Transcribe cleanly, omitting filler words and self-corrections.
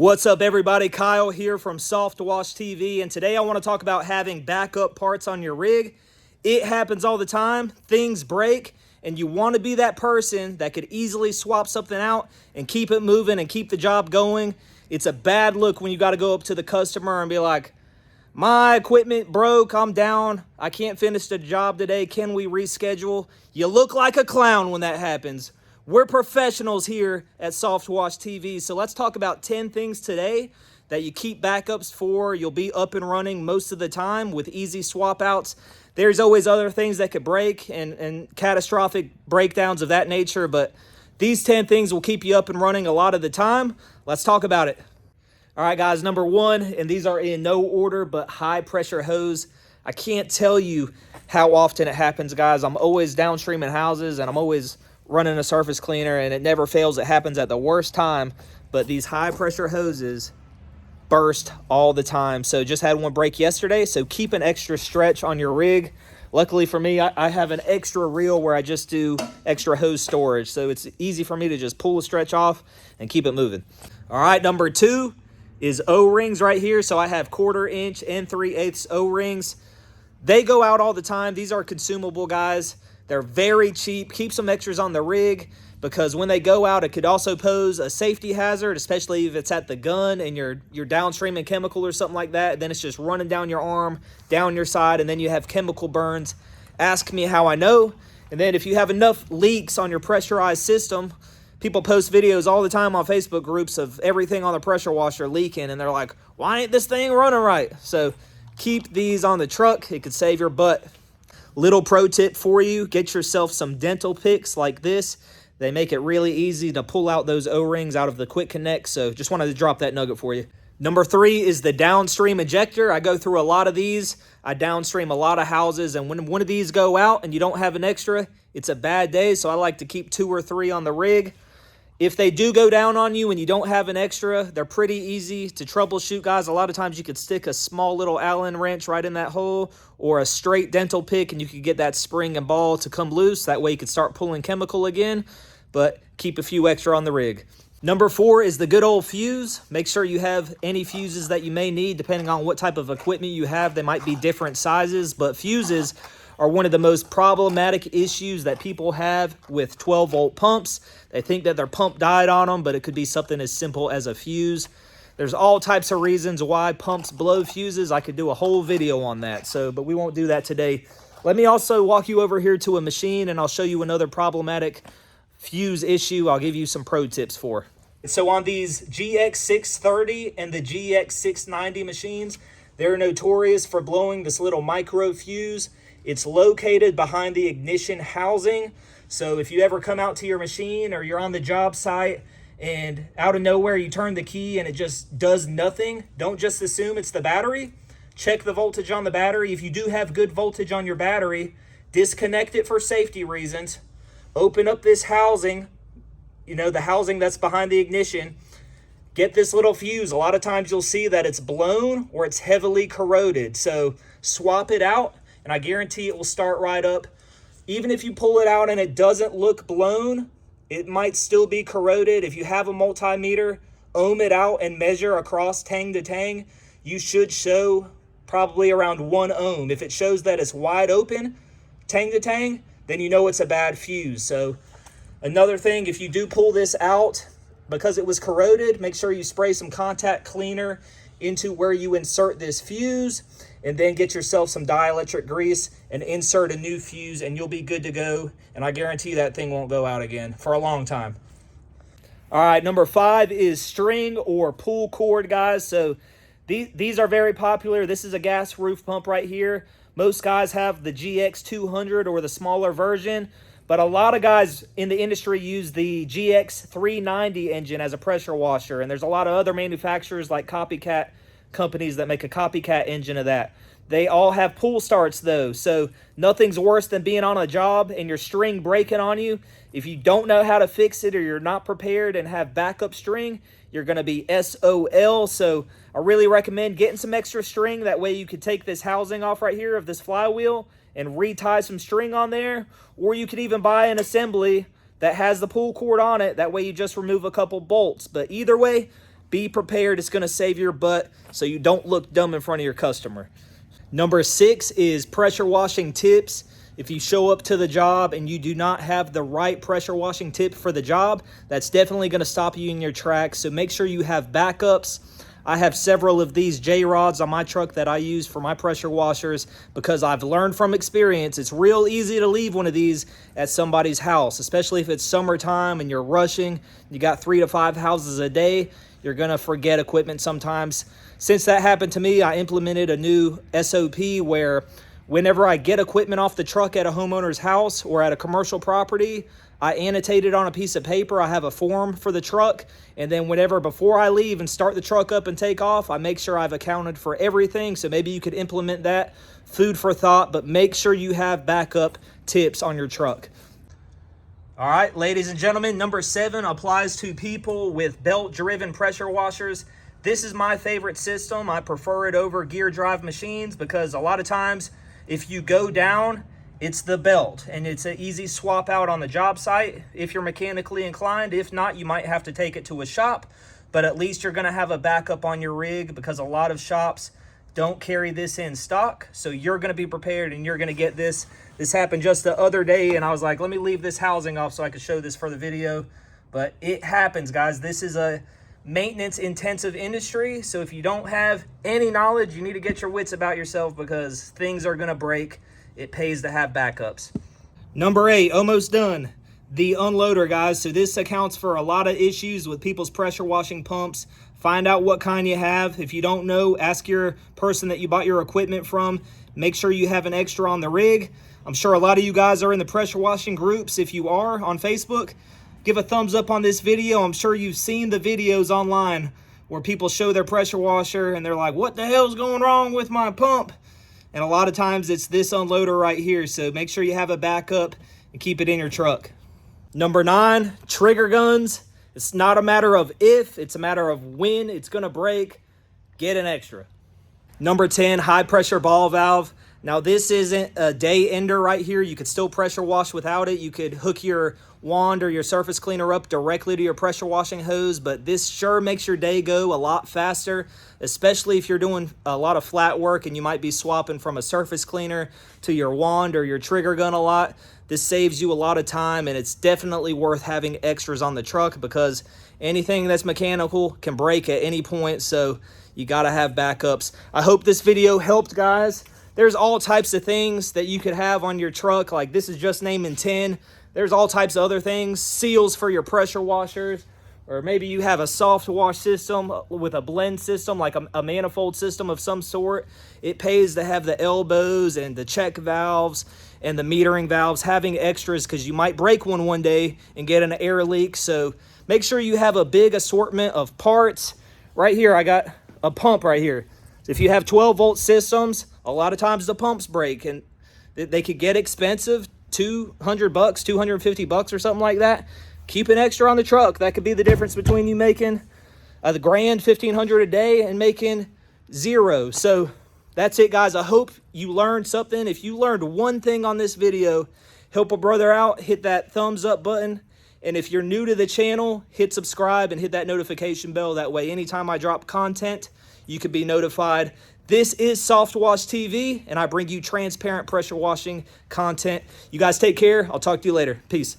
What's up, everybody? Kyle here from SOFTWASH TV, and today I want to talk about having backup parts on your rig. It happens all the time. Things break, and you want to be that person that could easily swap something out and keep it moving and keep the job going. It's a bad look when you got to go up to the customer and be like, my equipment broke, I'm down, I can't finish the job today, can we reschedule? You look like a clown when that happens. We're professionals here at SOFTWASH TV, so let's talk about 10 things today that you keep backups for. You'll be up and running most of the time with easy swap outs. There's always other things that could break and catastrophic breakdowns of that nature, but these 10 things will keep you up and running a lot of the time. Let's talk about it. All right, guys, number one, and these are in no order, but high pressure hose. I can't tell you how often it happens, guys. I'm always downstream in houses, and I'm always running a surface cleaner, and it never fails. It happens at the worst time, but these high pressure hoses burst all the time. So just had one break yesterday, so keep an extra stretch on your rig. Luckily for me, I have an extra reel where I just do extra hose storage, so it's easy for me to just pull a stretch off and keep it moving. All right, number two is O-rings right here. So I have 1/4 inch and 3/8 O-rings. They go out all the time. These are consumable, guys. They're very cheap. Keep some extras on the rig because when they go out, it could also pose a safety hazard, especially if it's at the gun and you're downstreaming chemical or something like that. Then it's just running down your arm, down your side, and then you have chemical burns. Ask me how I know. And then if you have enough leaks on your pressurized system, people post videos all the time on Facebook groups of everything on the pressure washer leaking, and they're like, why ain't this thing running right? So keep these on the truck. It could save your butt. Little pro tip for you, get yourself some dental picks like this. They make it really easy to pull out those O-rings out of the quick connect. So just wanted to drop that nugget for you. Number three is the Downstream Ejector. I go through a lot of these. I downstream a lot of houses, and when one of these go out and you don't have an extra, it's a bad day. So I like to keep 2 or 3 on the rig. If they do go down on you and you don't have an extra, they're pretty easy to troubleshoot, guys. A lot of times you could stick a small little Allen wrench right in that hole or a straight dental pick, and you could get that spring and ball to come loose. That way you could start pulling chemical again, but keep a few extra on the rig. Number 4 is the good old fuse. Make sure you have any fuses that you may need depending on what type of equipment you have. They might be different sizes, but fuses are one of the most problematic issues that people have with 12-volt pumps. They think that their pump died on them, but it could be something as simple as a fuse. There's all types of reasons why pumps blow fuses. I could do a whole video on that, but we won't do that today. Let me also walk you over here to a machine, and I'll show you another problematic fuse issue I'll give you some pro tips for. So on these GX630 and the GX690 machines, they're notorious for blowing this little micro fuse. It's located behind the ignition housing. So if you ever come out to your machine or you're on the job site and out of nowhere you turn the key and it just does nothing, don't just assume it's the battery. Check the voltage on the battery. If you do have good voltage on your battery, disconnect it for safety reasons. Open up this housing, the housing that's behind the ignition. Get this little fuse. A lot of times you'll see that it's blown or it's heavily corroded. So swap it out, and I guarantee it will start right up. Even if you pull it out and it doesn't look blown, it might still be corroded. If you have a multimeter, ohm it out and measure across tang to tang. You should show probably around 1 ohm. If it shows that it's wide open, tang to tang, then you know it's a bad fuse. So another thing, if you do pull this out because it was corroded, make sure you spray some contact cleaner into where you insert this fuse, and then get yourself some dielectric grease and insert a new fuse, and you'll be good to go. And I guarantee that thing won't go out again for a long time. All right, number 5 is string or pull cord, guys. So these are very popular. This is a gas roof pump right here. Most guys have the GX200 or the smaller version, but a lot of guys in the industry use the GX390 engine as a pressure washer, and there's a lot of other manufacturers like copycat companies that make a copycat engine of that. They all have pull starts though, so nothing's worse than being on a job and your string breaking on you. If you don't know how to fix it or you're not prepared and have backup string, you're going to be SOL. So I really recommend getting some extra string. That way you could take this housing off right here of this flywheel and retie some string on there, or you could even buy an assembly that has the pull cord on it. That way you just remove a couple bolts. But either way, Be prepared. It's going to save your butt so you don't look dumb in front of your customer. Number 6 is pressure washing tips. If you show up to the job and you do not have the right pressure washing tip for the job, that's definitely going to stop you in your tracks. So make sure you have backups. I have several of these J-rods on my truck that I use for my pressure washers because I've learned from experience it's real easy to leave one of these at somebody's house, especially if it's summertime and you're rushing. You got 3 to 5 houses a day. You're going to forget equipment sometimes. Since that happened to me, I implemented a new SOP where whenever I get equipment off the truck at a homeowner's house or at a commercial property, I annotate it on a piece of paper. I have a form for the truck, and then before I leave and start the truck up and take off, I make sure I've accounted for everything. So maybe you could implement that. Food for thought, but make sure you have backup tips on your truck. All right, ladies and gentlemen, number 7 applies to people with belt-driven pressure washers. This is my favorite system. I prefer it over gear drive machines because a lot of times if you go down, it's the belt, and it's an easy swap out on the job site if you're mechanically inclined. If not, you might have to take it to a shop, but at least you're going to have a backup on your rig because a lot of shops don't carry this in stock. So you're going to be prepared and you're going to get this. This happened just the other day, and I was like, let me leave this housing off so I could show this for the video. But it happens, guys. This is a maintenance-intensive industry, so if you don't have any knowledge, you need to get your wits about yourself because things are going to break. It pays to have backups. Number 8, almost done. The unloader, guys. So this accounts for a lot of issues with people's pressure washing pumps. Find out what kind you have. If you don't know, ask your person that you bought your equipment from. Make sure you have an extra on the rig. I'm sure a lot of you guys are in the pressure washing groups. If you are on Facebook, give a thumbs up on this video. I'm sure you've seen the videos online where people show their pressure washer and they're like, what the hell's going wrong with my pump? And a lot of times it's this unloader right here. So make sure you have a backup and keep it in your truck. Number 9, trigger guns. It's not a matter of if, it's a matter of when it's going to break. Get an extra. Number 10, high pressure ball valve. Now this isn't a day ender right here. You could still pressure wash without it. You could hook your wand or your surface cleaner up directly to your pressure washing hose, but this sure makes your day go a lot faster, especially if you're doing a lot of flat work and you might be swapping from a surface cleaner to your wand or your trigger gun a lot. This saves you a lot of time, and it's definitely worth having extras on the truck because anything that's mechanical can break at any point, so you gotta have backups. I hope this video helped, guys. There's all types of things that you could have on your truck. Like this is just naming 10. There's all types of other things. Seals for your pressure washers. Or maybe you have a soft wash system with a blend system, like a manifold system of some sort. It pays to have the elbows and the check valves and the metering valves, having extras because you might break one day and get an air leak. So make sure you have a big assortment of parts. Right here, I got a pump right here. So if you have 12-volt systems, a lot of times the pumps break and they could get expensive, $200, $250 or something like that. Keep an extra on the truck. That could be the difference between you making the grand, $1,500 a day, and making $0. So that's it, guys. I hope you learned something. If you learned one thing on this video, help a brother out, hit that thumbs up button. And if you're new to the channel, hit subscribe and hit that notification bell. That way, anytime I drop content, you can be notified. This is SOFTWASH TV, and I bring you transparent pressure washing content. You guys take care. I'll talk to you later. Peace.